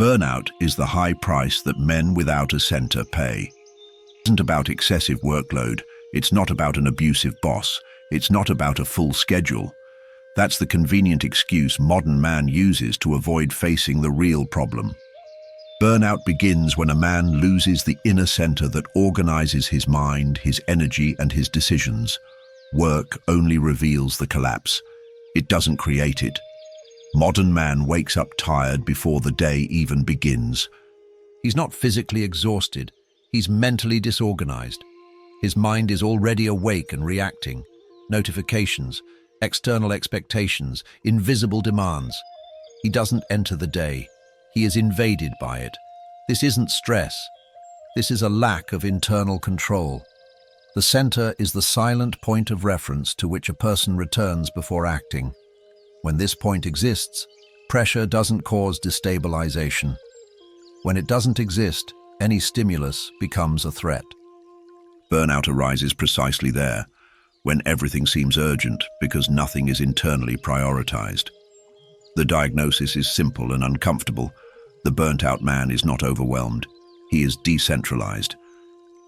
Burnout is the high price that men without a center pay. It isn't about excessive workload, it's not about an abusive boss, it's not about a full schedule. That's the convenient excuse modern man uses to avoid facing the real problem. Burnout begins when a man loses the inner center that organizes his mind, his energy, and his decisions. Work only reveals the collapse. It doesn't create it. Modern man wakes up tired before the day even begins. He's not physically exhausted, he's mentally disorganized. His mind is already awake and reacting. Notifications, external expectations, invisible demands. He doesn't enter the day. He is invaded by it. This isn't stress. This is a lack of internal control. The center is the silent point of reference to which a person returns before acting. When this point exists, pressure doesn't cause destabilization. When it doesn't exist, any stimulus becomes a threat. Burnout arises precisely there, when everything seems urgent because nothing is internally prioritized. The diagnosis is simple and uncomfortable. The burnt-out man is not overwhelmed. He is decentralized.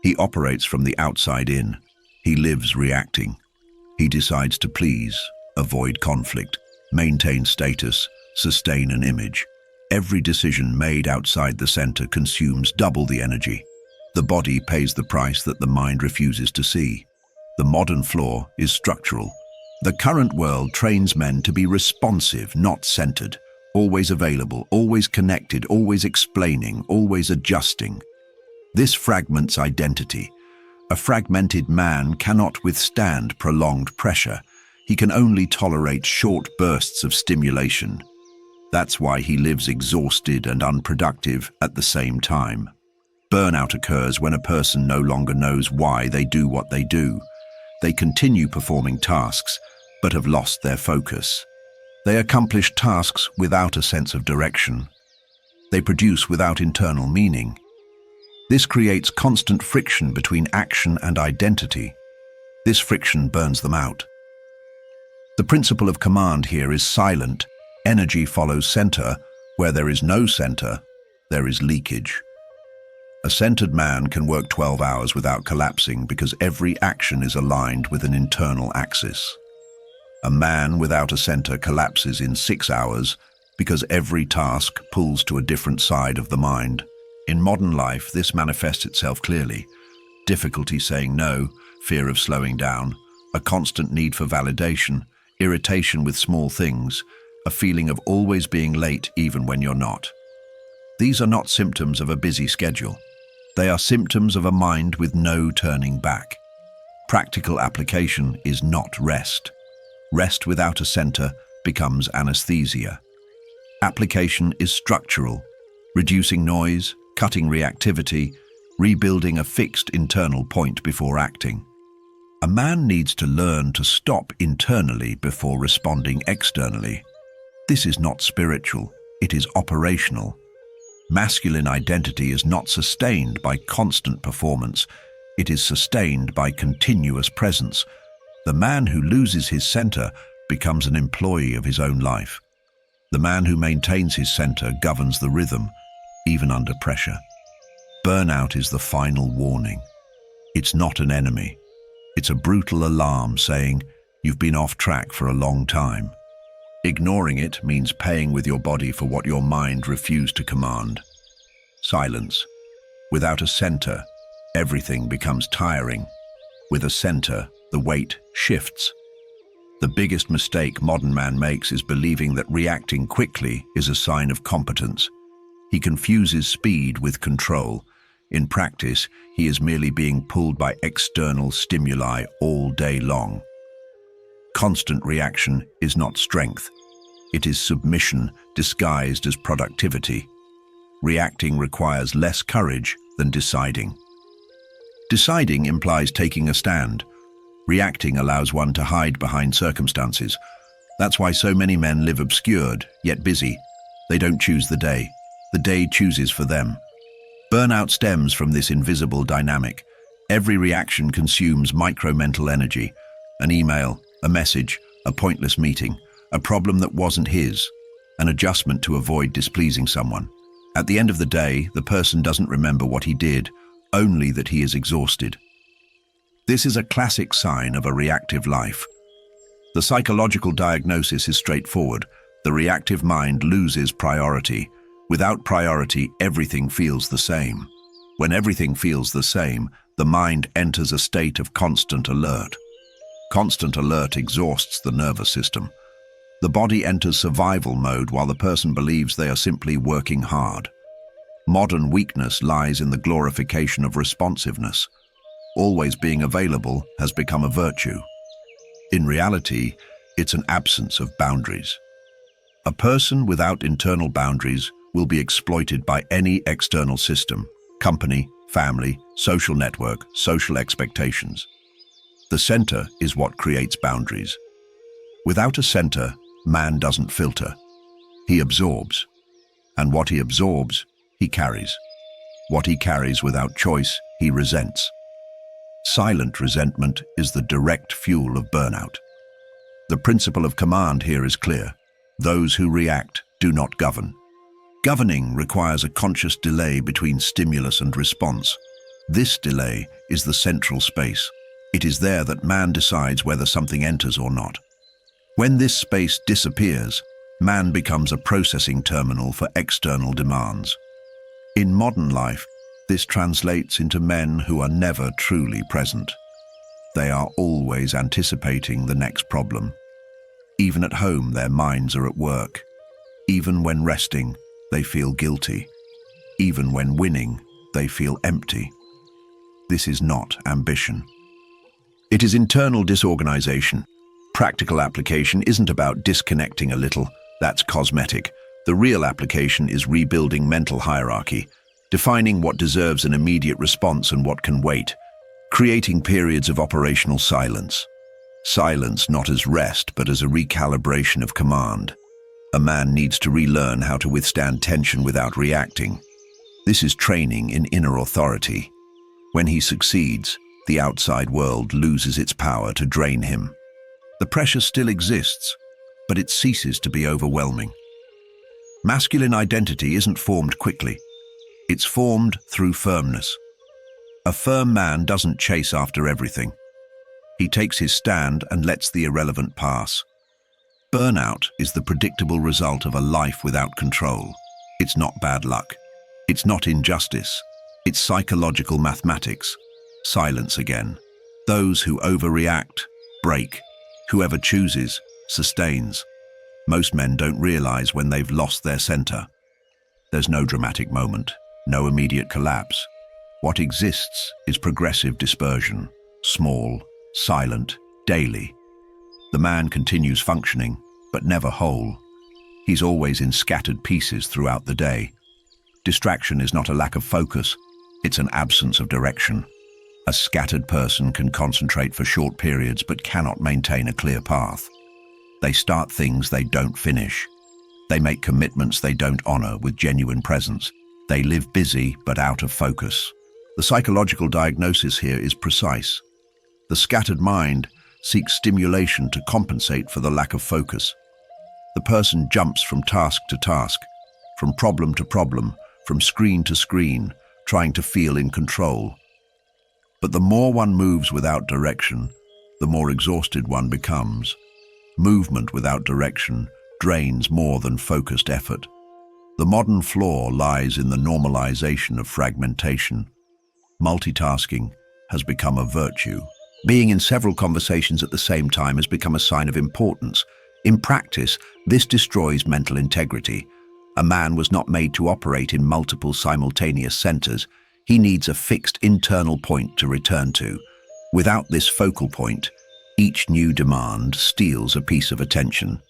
He operates from the outside in. He lives reacting. He decides to please, avoid conflict, maintain status, sustain an image. Every decision made outside the center consumes double the energy. The body pays the price that the mind refuses to see. The modern flaw is structural. The current world trains men to be responsive, not centered, always available, always connected, always explaining, always adjusting. This fragments identity. A fragmented man cannot withstand prolonged pressure. He can only tolerate short bursts of stimulation. That's why he lives exhausted and unproductive at the same time. Burnout occurs when a person no longer knows why they do what they do. They continue performing tasks, but have lost their focus. They accomplish tasks without a sense of direction. They produce without internal meaning. This creates constant friction between action and identity. This friction burns them out. The principle of command here is silent. Energy follows center. Where there is no center, there is leakage. A centered man can work 12 hours without collapsing because every action is aligned with an internal axis. A man without a center collapses in 6 hours because every task pulls to a different side of the mind. In modern life, this manifests itself clearly. Difficulty saying no, fear of slowing down, a constant need for validation, irritation with small things, a feeling of always being late even when you're not. These are not symptoms of a busy schedule. They are symptoms of a mind with no turning back. Practical application is not rest. Rest without a center becomes anesthesia. Application is structural, reducing noise, cutting reactivity, rebuilding a fixed internal point before acting. A man needs to learn to stop internally before responding externally. This is not spiritual, it is operational. Masculine identity is not sustained by constant performance, it is sustained by continuous presence. The man who loses his center becomes an employee of his own life. The man who maintains his center governs the rhythm, even under pressure. Burnout is the final warning. It's not an enemy. It's a brutal alarm saying, you've been off track for a long time. Ignoring it means paying with your body for what your mind refused to command. Silence. Without a center, everything becomes tiring. With a center, the weight shifts. The biggest mistake modern man makes is believing that reacting quickly is a sign of competence. He confuses speed with control. In practice, he is merely being pulled by external stimuli all day long. Constant reaction is not strength. It is submission disguised as productivity. Reacting requires less courage than deciding. Deciding implies taking a stand. Reacting allows one to hide behind circumstances. That's why so many men live obscured, yet busy. They don't choose the day. The day chooses for them. Burnout stems from this invisible dynamic. Every reaction consumes micro-mental energy. An email, a message, a pointless meeting, a problem that wasn't his, an adjustment to avoid displeasing someone. At the end of the day, the person doesn't remember what he did, only that he is exhausted. This is a classic sign of a reactive life. The psychological diagnosis is straightforward. The reactive mind loses priority. Without priority, everything feels the same. When everything feels the same, the mind enters a state of constant alert. Constant alert exhausts the nervous system. The body enters survival mode while the person believes they are simply working hard. Modern weakness lies in the glorification of responsiveness. Always being available has become a virtue. In reality, it's an absence of boundaries. A person without internal boundaries will be exploited by any external system, company, family, social network, social expectations. The center is what creates boundaries. Without a center, man doesn't filter. He absorbs. And what he absorbs, he carries. What he carries without choice, he resents. Silent resentment is the direct fuel of burnout. The principle of command here is clear. Those who react do not govern. Governing requires a conscious delay between stimulus and response. This delay is the central space. It is there that man decides whether something enters or not. When this space disappears, man becomes a processing terminal for external demands. In modern life, this translates into men who are never truly present. They are always anticipating the next problem. Even at home, their minds are at work. Even when resting, they feel guilty. Even when winning, they feel empty. This is not ambition. It is internal disorganization. Practical application isn't about disconnecting a little. That's cosmetic. The real application is rebuilding mental hierarchy, defining what deserves an immediate response and what can wait, creating periods of operational silence. Silence not as rest, but as a recalibration of command. A man needs to relearn how to withstand tension without reacting. This is training in inner authority. When he succeeds, the outside world loses its power to drain him. The pressure still exists, but it ceases to be overwhelming. Masculine identity isn't formed quickly. It's formed through firmness. A firm man doesn't chase after everything. He takes his stand and lets the irrelevant pass. Burnout is the predictable result of a life without control. It's not bad luck. It's not injustice. It's psychological mathematics. Silence again. Those who overreact, break. Whoever chooses, sustains. Most men don't realize when they've lost their center. There's no dramatic moment, no immediate collapse. What exists is progressive dispersion, small, silent, daily. The man continues functioning, but never whole. He's always in scattered pieces throughout the day. Distraction is not a lack of focus, it's an absence of direction. A scattered person can concentrate for short periods but cannot maintain a clear path. They start things they don't finish. They make commitments they don't honor with genuine presence. They live busy but out of focus. The psychological diagnosis here is precise. The scattered mind seeks stimulation to compensate for the lack of focus. The person jumps from task to task, from problem to problem, from screen to screen, trying to feel in control. But the more one moves without direction, the more exhausted one becomes. Movement without direction drains more than focused effort. The modern flaw lies in the normalization of fragmentation. Multitasking has become a virtue. Being in several conversations at the same time has become a sign of importance. In practice, this destroys mental integrity. A man was not made to operate in multiple simultaneous centers. He needs a fixed internal point to return to. Without this focal point, each new demand steals a piece of attention.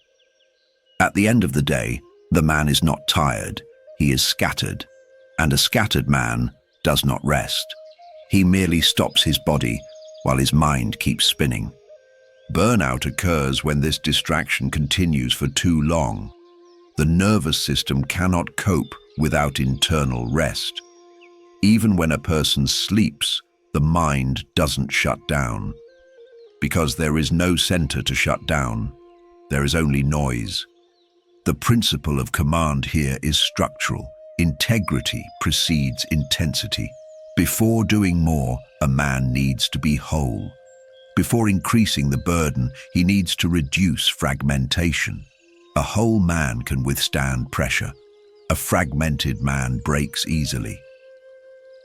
At the end of the day, the man is not tired, he is scattered. And a scattered man does not rest. He merely stops his body while his mind keeps spinning. Burnout occurs when this distraction continues for too long. The nervous system cannot cope without internal rest. Even when a person sleeps, the mind doesn't shut down. Because there is no center to shut down, there is only noise. The principle of command here is structural. Integrity precedes intensity. Before doing more, a man needs to be whole. Before increasing the burden, he needs to reduce fragmentation. A whole man can withstand pressure. A fragmented man breaks easily.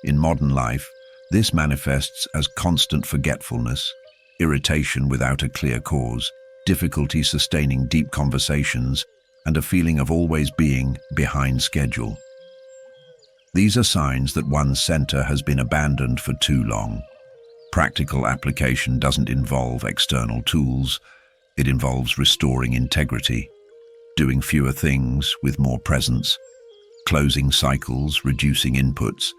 In modern life, this manifests as constant forgetfulness, irritation without a clear cause, difficulty sustaining deep conversations, and a feeling of always being behind schedule. These are signs that one's center has been abandoned for too long. Practical application doesn't involve external tools. It involves restoring integrity, doing fewer things with more presence, closing cycles, reducing inputs,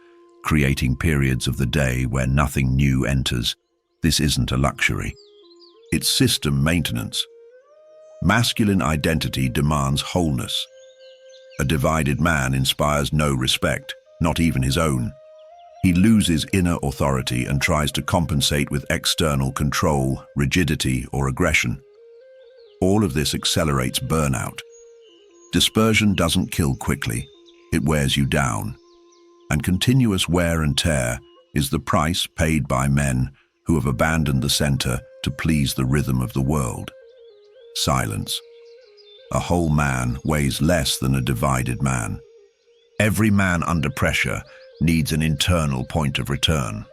creating periods of the day where nothing new enters. This isn't a luxury. It's system maintenance. Masculine identity demands wholeness. A divided man inspires no respect, not even his own. He loses inner authority and tries to compensate with external control, rigidity, or aggression. All of this accelerates burnout. Dispersion doesn't kill quickly, it wears you down. And continuous wear and tear is the price paid by men who have abandoned the center to please the rhythm of the world. Silence. A whole man weighs less than a divided man. Every man under pressure needs an internal point of return.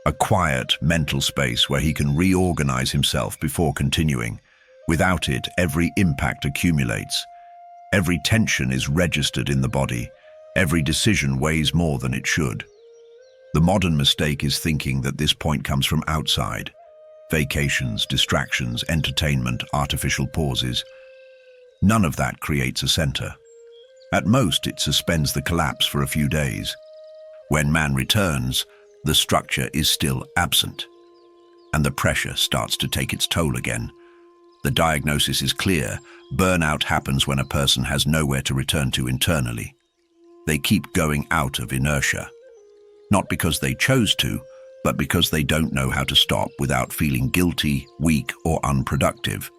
A quiet mental space where he can reorganize himself before continuing. Without it, every impact accumulates. Every tension is registered in the body. Every decision weighs more than it should. The modern mistake is thinking that this point comes from outside. Vacations, distractions, entertainment, artificial pauses. None of that creates a center. At most, it suspends the collapse for a few days. When man returns, the structure is still absent, and the pressure starts to take its toll again. The diagnosis is clear. Burnout happens when a person has nowhere to return to internally. They keep going out of inertia. Not because they chose to, but because they don't know how to stop without feeling guilty, weak, or unproductive.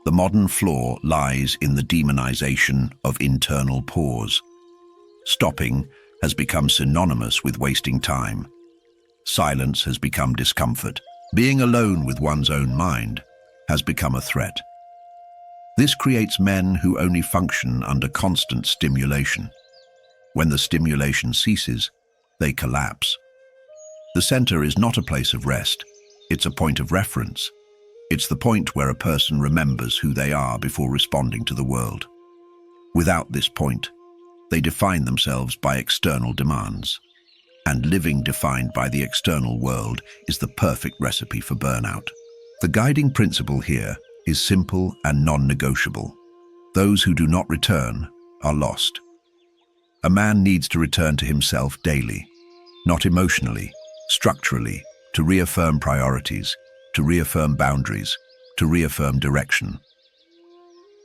The modern flaw lies in the demonization of internal pause. Stopping has become synonymous with wasting time. Silence has become discomfort. Being alone with one's own mind has become a threat. This creates men who only function under constant stimulation. When the stimulation ceases, they collapse. The center is not a place of rest, it's a point of reference. It's the point where a person remembers who they are before responding to the world. Without this point, they define themselves by external demands. And living defined by the external world is the perfect recipe for burnout. The guiding principle here is simple and non-negotiable. Those who do not return are lost. A man needs to return to himself daily, not emotionally, structurally, to reaffirm priorities, to reaffirm boundaries, to reaffirm direction.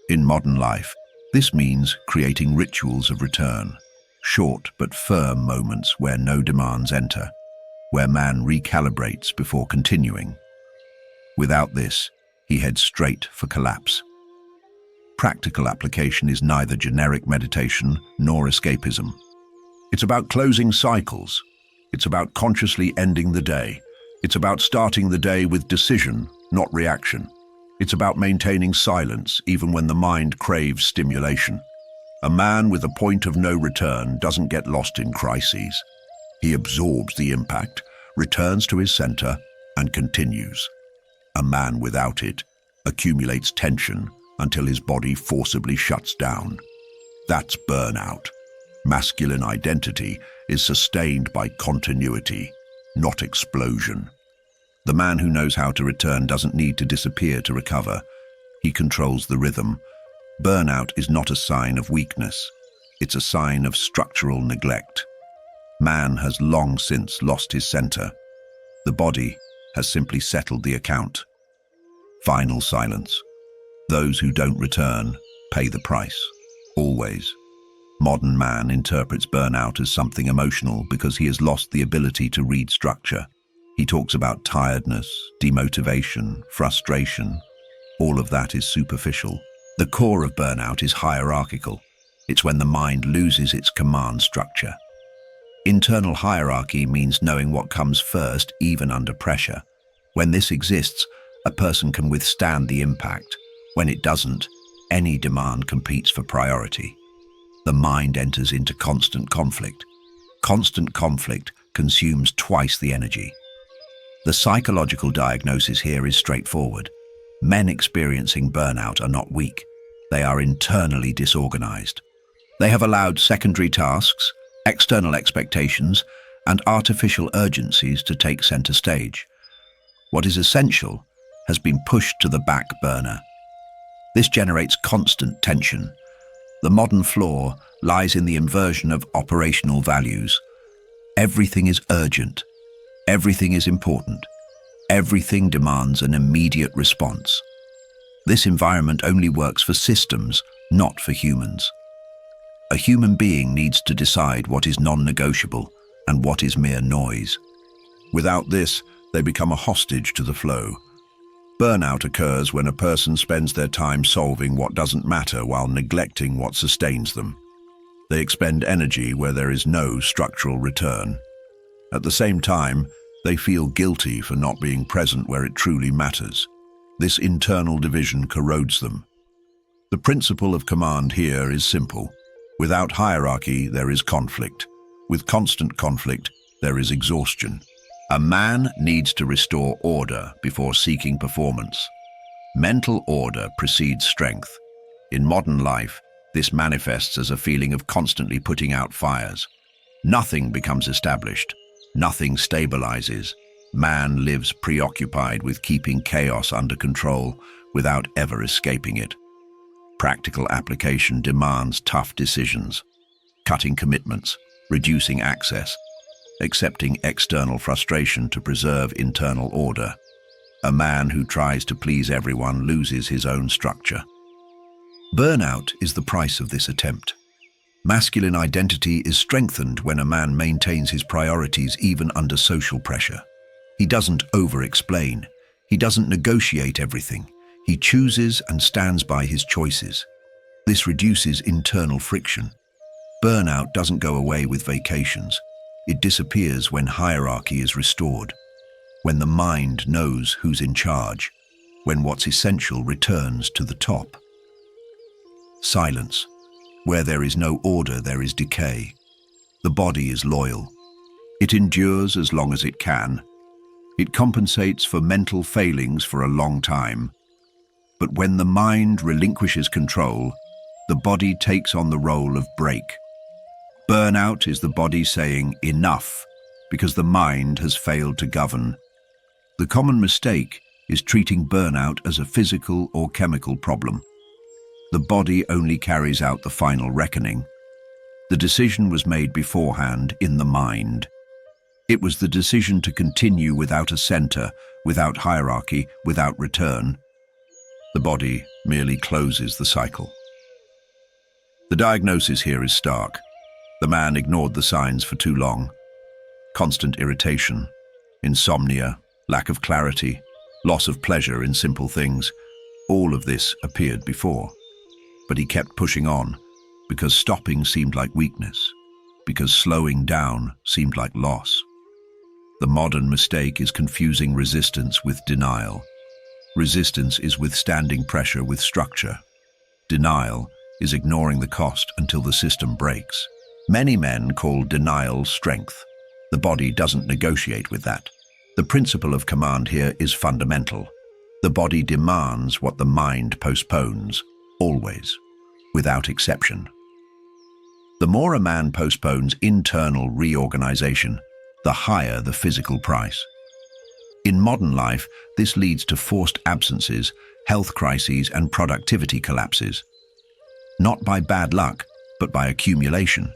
In modern life, this means creating rituals of return, short but firm moments where no demands enter, where man recalibrates before continuing. Without this, he heads straight for collapse. Practical application is neither generic meditation nor escapism. It's about closing cycles. It's about consciously ending the day. It's about starting the day with decision, not reaction. It's about maintaining silence even when the mind craves stimulation. A man with a point of no return doesn't get lost in crises. He absorbs the impact, returns to his center, and continues. A man without it accumulates tension until his body forcibly shuts down. That's burnout. Masculine identity is sustained by continuity, not explosion. The man who knows how to return doesn't need to disappear to recover. He controls the rhythm. Burnout is not a sign of weakness. It's a sign of structural neglect. Man has long since lost his center. The body has simply settled the account. Final silence. Those who don't return pay the price. Always. Modern man interprets burnout as something emotional because he has lost the ability to read structure. He talks about tiredness, demotivation, frustration. All of that is superficial. The core of burnout is hierarchical. It's when the mind loses its command structure. Internal hierarchy means knowing what comes first, even under pressure. When this exists, a person can withstand the impact. When it doesn't, any demand competes for priority. The mind enters into constant conflict. Constant conflict consumes twice the energy. The psychological diagnosis here is straightforward. Men experiencing burnout are not weak. They are internally disorganized. They have allowed secondary tasks, external expectations, and artificial urgencies to take center stage. What is essential has been pushed to the back burner. This generates constant tension. The modern flaw lies in the inversion of operational values. Everything is urgent. Everything is important. Everything demands an immediate response. This environment only works for systems, not for humans. A human being needs to decide what is non-negotiable and what is mere noise. Without this, they become a hostage to the flow. Burnout occurs when a person spends their time solving what doesn't matter while neglecting what sustains them. They expend energy where there is no structural return. At the same time, they feel guilty for not being present where it truly matters. This internal division corrodes them. The principle of command here is simple. Without hierarchy, there is conflict. With constant conflict, there is exhaustion. A man needs to restore order before seeking performance. Mental order precedes strength. In modern life, this manifests as a feeling of constantly putting out fires. Nothing becomes established. Nothing stabilizes. Man lives preoccupied with keeping chaos under control without ever escaping it. Practical application demands tough decisions, cutting commitments, reducing access, accepting external frustration to preserve internal order. A man who tries to please everyone loses his own structure. Burnout is the price of this attempt. Masculine identity is strengthened when a man maintains his priorities even under social pressure. He doesn't over-explain. He doesn't negotiate everything. He chooses and stands by his choices. This reduces internal friction. Burnout doesn't go away with vacations. It disappears when hierarchy is restored, when the mind knows who's in charge, when what's essential returns to the top. Silence. Where there is no order, there is decay. The body is loyal. It endures as long as it can. It compensates for mental failings for a long time. But when the mind relinquishes control, the body takes on the role of brake. Burnout is the body saying enough because the mind has failed to govern. The common mistake is treating burnout as a physical or chemical problem. The body only carries out the final reckoning. The decision was made beforehand in the mind. It was the decision to continue without a center, without hierarchy, without return. The body merely closes the cycle. The diagnosis here is stark. The man ignored the signs for too long. Constant irritation, insomnia, lack of clarity, loss of pleasure in simple things. All of this appeared before. But he kept pushing on because stopping seemed like weakness, because slowing down seemed like loss. The modern mistake is confusing resistance with denial. Resistance is withstanding pressure with structure. Denial is ignoring the cost until the system breaks. Many men call denial strength. The body doesn't negotiate with that. The principle of command here is fundamental. The body demands what the mind postpones, always, without exception. The more a man postpones internal reorganization, the higher the physical price. In modern life, this leads to forced absences, health crises, and productivity collapses. Not by bad luck, but by accumulation.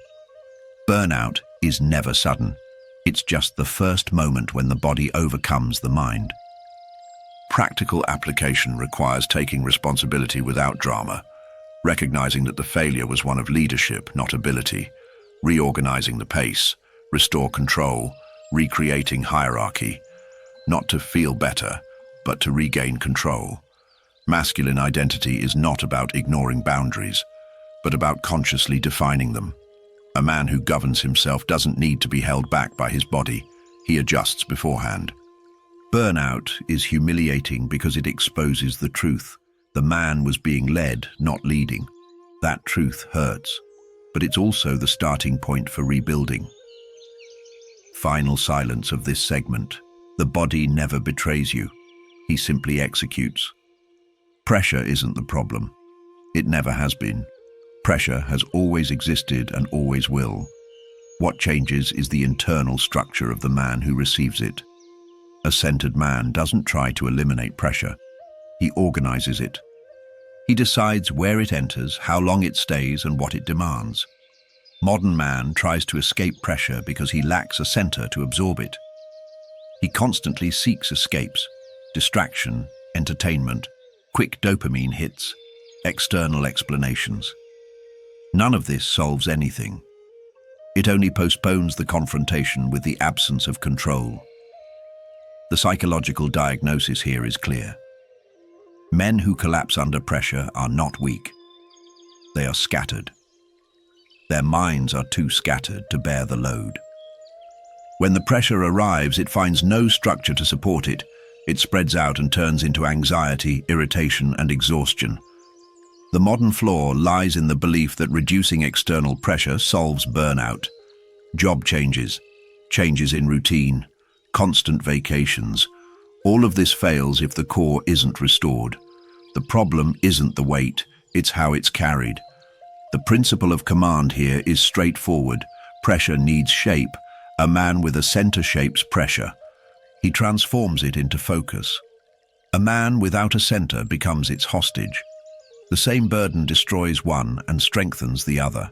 Burnout is never sudden. It's just the first moment when the body overcomes the mind. Practical application requires taking responsibility without drama, recognizing that the failure was one of leadership, not ability, reorganizing the pace, restore control, recreating hierarchy, not to feel better, but to regain control. Masculine identity is not about ignoring boundaries, but about consciously defining them. A man who governs himself doesn't need to be held back by his body. He adjusts beforehand. Burnout is humiliating because it exposes the truth. The man was being led, not leading. That truth hurts, but it's also the starting point for rebuilding. Final silence of this segment. The body never betrays you. He simply executes. Pressure isn't the problem. It never has been. Pressure has always existed and always will. What changes is the internal structure of the man who receives it. A centered man doesn't try to eliminate pressure. He organizes it. He decides where it enters, how long it stays, and what it demands. Modern man tries to escape pressure because he lacks a center to absorb it. He constantly seeks escapes, distraction, entertainment, quick dopamine hits, external explanations. None of this solves anything. It only postpones the confrontation with the absence of control. The psychological diagnosis here is clear. Men who collapse under pressure are not weak. They are scattered. Their minds are too scattered to bear the load. When the pressure arrives, it finds no structure to support it. It spreads out and turns into anxiety, irritation, and exhaustion. The modern flaw lies in the belief that reducing external pressure solves burnout. Job changes, changes in routine, constant vacations. All of this fails if the core isn't restored. The problem isn't the weight, it's how it's carried. The principle of command here is straightforward. Pressure needs shape. A man with a center shapes pressure. He transforms it into focus. A man without a center becomes its hostage. The same burden destroys one and strengthens the other.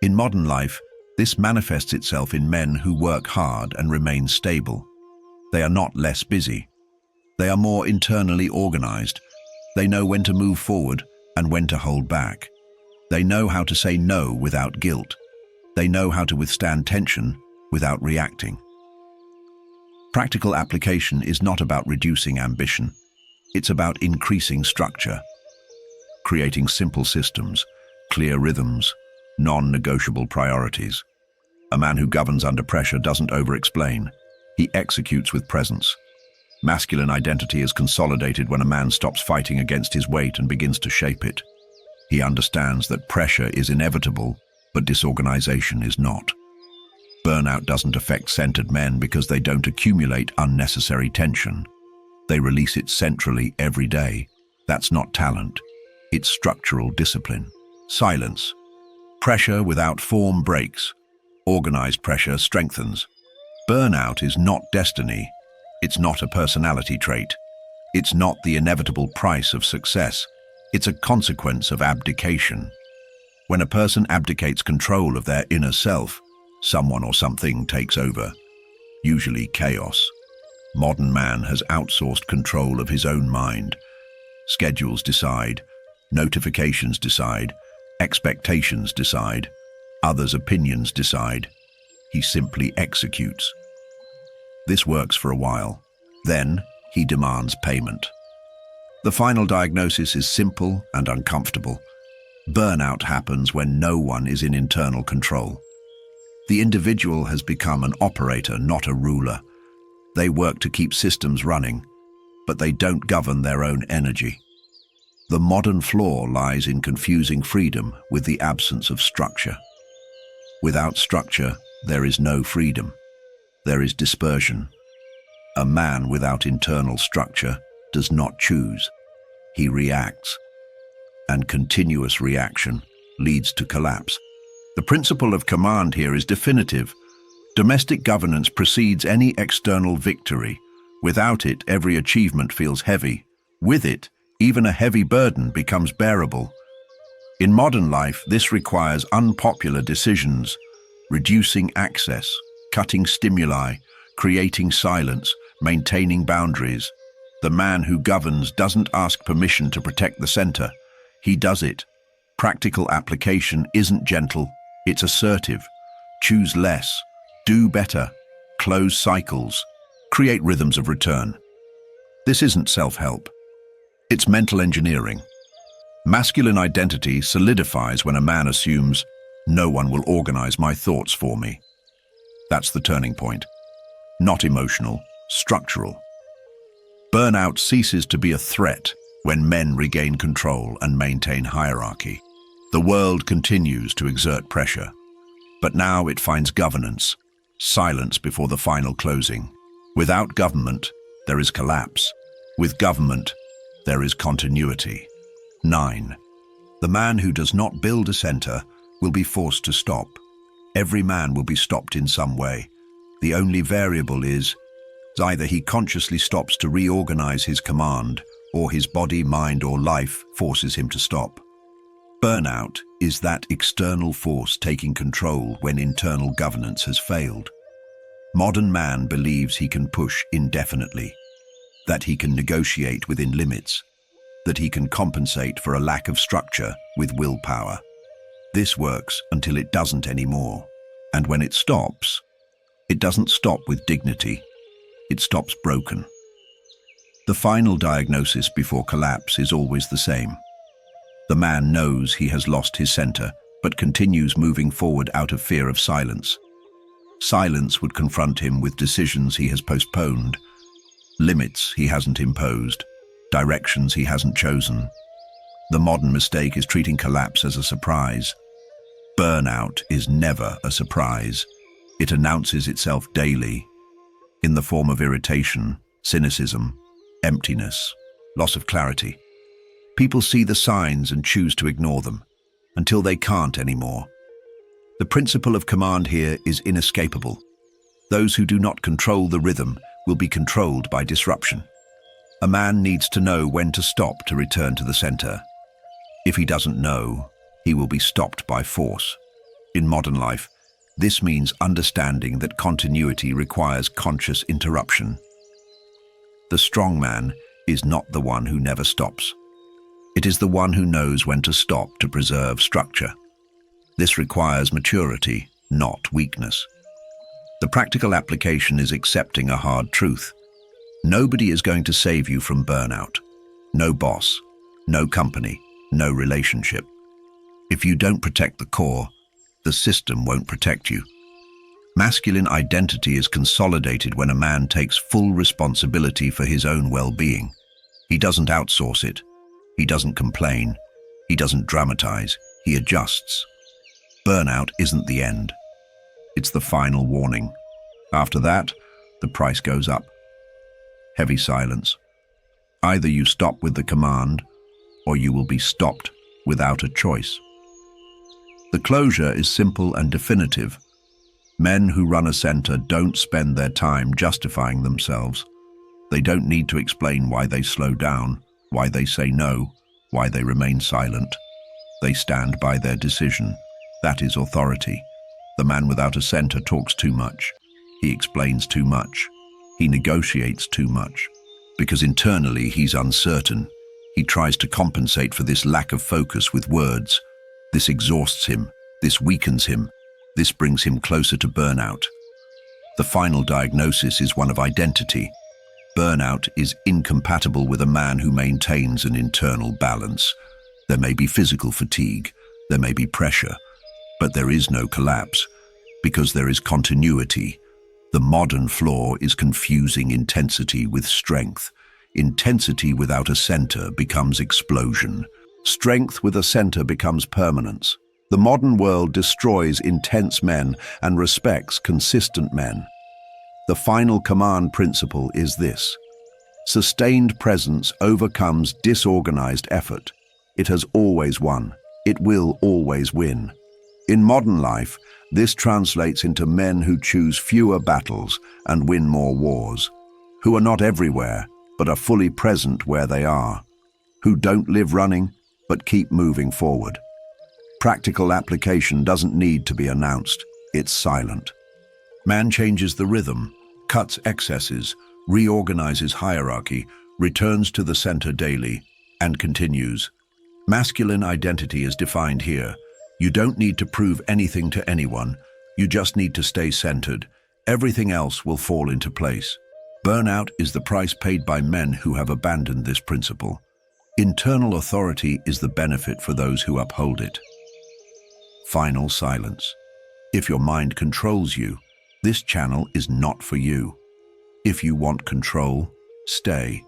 In modern life, this manifests itself in men who work hard and remain stable. They are not less busy. They are more internally organized. They know when to move forward and when to hold back. They know how to say no without guilt. They know how to withstand tension without reacting. Practical application is not about reducing ambition. It's about increasing structure, creating simple systems, clear rhythms, non-negotiable priorities. A man who governs under pressure doesn't over-explain. He executes with presence. Masculine identity is consolidated when a man stops fighting against his weight and begins to shape it. He understands that pressure is inevitable, but disorganization is not. Burnout doesn't affect centered men because they don't accumulate unnecessary tension. They release it centrally every day. That's not talent. It's structural discipline. Silence. Pressure without form breaks. Organized pressure strengthens. Burnout is not destiny. It's not a personality trait. It's not the inevitable price of success. It's a consequence of abdication. When a person abdicates control of their inner self, someone or something takes over, usually chaos. Modern man has outsourced control of his own mind. Schedules decide, notifications decide, expectations decide, others' opinions decide. He simply executes. This works for a while. Then he demands payment. The final diagnosis is simple and uncomfortable. Burnout happens when no one is in internal control. The individual has become an operator, not a ruler. They work to keep systems running, but they don't govern their own energy. The modern flaw lies in confusing freedom with the absence of structure. Without structure, there is no freedom. There is dispersion. A man without internal structure does not choose. He reacts. And continuous reaction leads to collapse. The principle of command here is definitive. Domestic governance precedes any external victory. Without it, every achievement feels heavy. With it, even a heavy burden becomes bearable. In modern life, this requires unpopular decisions, reducing access, cutting stimuli, creating silence, maintaining boundaries. The man who governs doesn't ask permission to protect the center. He does it. Practical application isn't gentle, it's assertive. Choose less, do better, close cycles, create rhythms of return. This isn't self-help. It's mental engineering. Masculine identity solidifies when a man assumes, no one will organize my thoughts for me. That's the turning point. Not emotional, structural. Burnout ceases to be a threat when men regain control and maintain hierarchy. The world continues to exert pressure, but now it finds governance, silence before the final closing. Without government, there is collapse. With government, there is continuity. 9. The man who does not build a center will be forced to stop. Every man will be stopped in some way. The only variable is either he consciously stops to reorganize his command, or his body, mind, or life forces him to stop. Burnout is that external force taking control when internal governance has failed. Modern man believes he can push indefinitely, that he can negotiate within limits, that he can compensate for a lack of structure with willpower. This works until it doesn't anymore. And when it stops, it doesn't stop with dignity. It stops broken. The final diagnosis before collapse is always the same. The man knows he has lost his center, but continues moving forward out of fear of silence. Silence would confront him with decisions he has postponed, limits he hasn't imposed, directions he hasn't chosen. The modern mistake is treating collapse as a surprise. Burnout is never a surprise. It announces itself daily, in the form of irritation, cynicism, emptiness, loss of clarity. People see the signs and choose to ignore them, until they can't anymore. The principle of command here is inescapable. Those who do not control the rhythm will be controlled by disruption. A man needs to know when to stop to return to the center. If he doesn't know, he will be stopped by force. In modern life, this means understanding that continuity requires conscious interruption. The strong man is not the one who never stops. It is the one who knows when to stop to preserve structure. This requires maturity, not weakness. The practical application is accepting a hard truth. Nobody is going to save you from burnout. No boss, no company, no relationship. If you don't protect the core, the system won't protect you. Masculine identity is consolidated when a man takes full responsibility for his own well-being. He doesn't outsource it. He doesn't complain. He doesn't dramatize. He adjusts. Burnout isn't the end. It's the final warning. After that, the price goes up. Heavy silence. Either you stop with the command, or you will be stopped without a choice. The closure is simple and definitive. Men who run a center don't spend their time justifying themselves. They don't need to explain why they slow down, why they say no, why they remain silent. They stand by their decision. That is authority. The man without a center talks too much. He explains too much. He negotiates too much. Because internally he's uncertain. He tries to compensate for this lack of focus with words. This exhausts him. This weakens him. This brings him closer to burnout. The final diagnosis is one of identity. Burnout is incompatible with a man who maintains an internal balance. There may be physical fatigue. There may be pressure. But there is no collapse, because there is continuity. The modern flaw is confusing intensity with strength. Intensity without a center becomes explosion. Strength with a center becomes permanence. The modern world destroys intense men and respects consistent men. The final command principle is this: sustained presence overcomes disorganized effort. It has always won. It will always win. In modern life, this translates into men who choose fewer battles and win more wars, who are not everywhere, but are fully present where they are, who don't live running, but keep moving forward. Practical application doesn't need to be announced, it's silent. Man changes the rhythm, cuts excesses, reorganizes hierarchy, returns to the center daily, and continues. Masculine identity is defined here. You don't need to prove anything to anyone. You just need to stay centered. Everything else will fall into place. Burnout is the price paid by men who have abandoned this principle. Internal authority is the benefit for those who uphold it. Final silence. If your mind controls you, this channel is not for you. If you want control, stay.